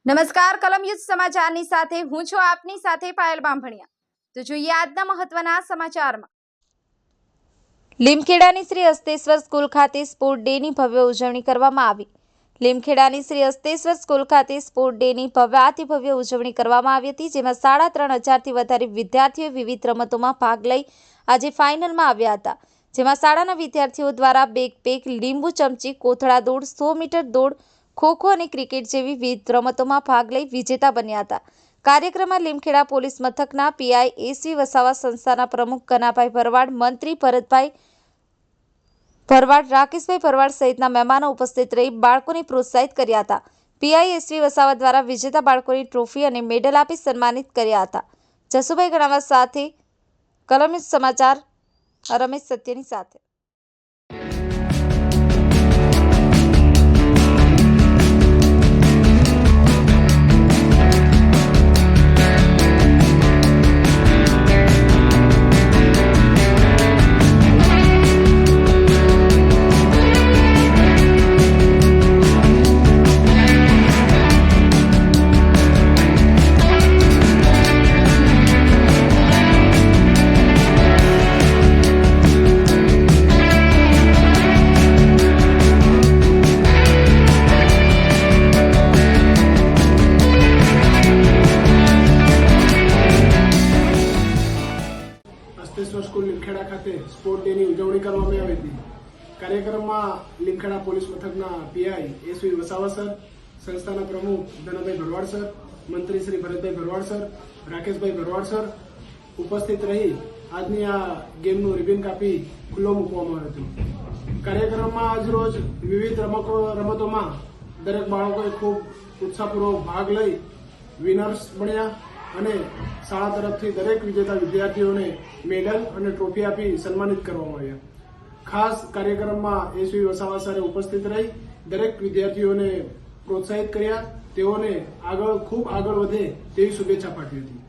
નમસ્કાર, કલમ યુદ્ધ સમાચારની સાથે હું છું આપની સાથે પાયલ બામભણિયા। તો જોઈએ આજના મહત્વના સમાચારમાં। લીમખેડાની શ્રી હસ્તેશ્વર સ્કૂલ ખાતે સ્પોર્ટ ડેની ભવ્ય ઉજવણી કરવામાં આવી। લીમખેડાની શ્રી હસ્તેશ્વર સ્કૂલ ખાતે સ્પોર્ટ ડેની ભવ્યાતિભવ્ય ઉજવણી કરવામાં આવી હતી, જેમાં 3500થી વધારે વિદ્યાર્થીઓએ વિવિધ રમતોમાં ભાગ લઈ આજે ફાઇનલમાં આવ્યા હતા, જેમાં શાળાના વિદ્યાર્થીઓ દ્વારા બેકપેક, લીંબુ ચમચી, કોથળા દોડ, 100 મીટર દોડ, ખોખો અને ક્રિકેટ જેવી વિવિધ રમતોમાં ભાગ લઈ વિજેતા બન્યા હતા। કાર્યક્રમમાં લીમખેડા પોલીસ મથકના પીઆઈ એસવી વસાવા, સંસ્થાના પ્રમુખ કનાભાઈ ભરવાડ, મંત્રી ભરતભાઈ ભરવાડ, રાકેશભાઈ ભરવાડ સહિતના મહેમાનો ઉપસ્થિત રહી બાળકોને પ્રોત્સાહિત કર્યા હતા। પીઆઈ એસવી વસાવા દ્વારા વિજેતા બાળકોને ટ્રોફી અને મેડલ આપી સન્માનિત કર્યા હતા। જસુભાઈ ગણાવા સાથે કલમ સમાચાર રમેશ સત્યની સાથે। હસ્તેશ્વર સ્કૂલ લીમખેડા ખાતે સ્પોર્ટ ડેની ઉજવણી કરવામાં આવી હતી। કાર્યક્રમમાં લીમખેડા પોલીસ મથકના પીઆઈ એસવી વસાવા સર, સંસ્થાના પ્રમુખ કનાભાઈ ભરવાડ સર, મંત્રી શ્રી ભરતભાઈ ભરવાડ સર, રાકેશભાઈ ભરવાડ સર ઉપસ્થિત રહી આજની આ ગેમનું રિબિન કાપી ખુલ્લો મૂકવામાં આવ્યો હતો। કાર્યક્રમમાં આજરોજ વિવિધ રમતોમાં દરેક બાળકોએ ખૂબ ઉત્સાહપૂર્વક ભાગ લઈ વિનર્સ બન્યા અને શાળા તરફથી દરેક વિજેતા વિદ્યાર્થીઓને મેડલ અને ટ્રોફી આપી સન્માનિત કરવામાં આવ્યા। ખાસ કાર્યક્રમમાં એસવી વસાવા સરે ઉપસ્થિત રહી દરેક વિદ્યાર્થીઓને પ્રોત્સાહિત કર્યા, તેઓને ખૂબ આગળ વધે તેવી શુભેચ્છા પાઠવી હતી।